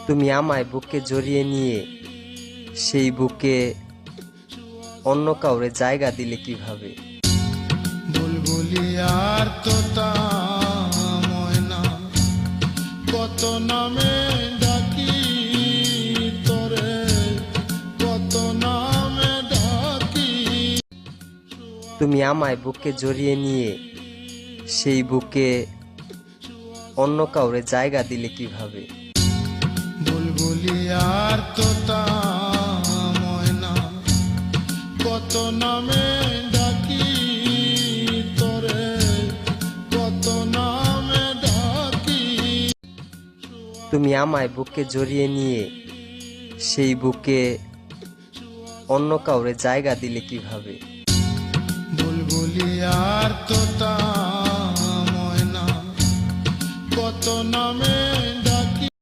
তুমি আমায় বুকে জড়িয়ে নিয়ে সেই বুকে অন্য কাউরে জায়গা দিলে কিভাবে? বুলবুলি আর তোতা ময়না কত নামে ডাকি তোরে, কত নামে ডাকি। তুমি আমায় বুকে জড়িয়ে নিয়ে সেই বুকে অন্য কাউরে জায়গা দিলে কিভাবে? বুলবুলি আর তোতা ময়না কত নামে ডাকি তোরে, কত নামে ডাকি। তুমি আমায় বুকে জড়িয়ে নিয়ে সেই বুকে অন্য কাউরে জায়গা দিলে কিভাবে? বুলবুলি আর তোতা ময়না কত নামে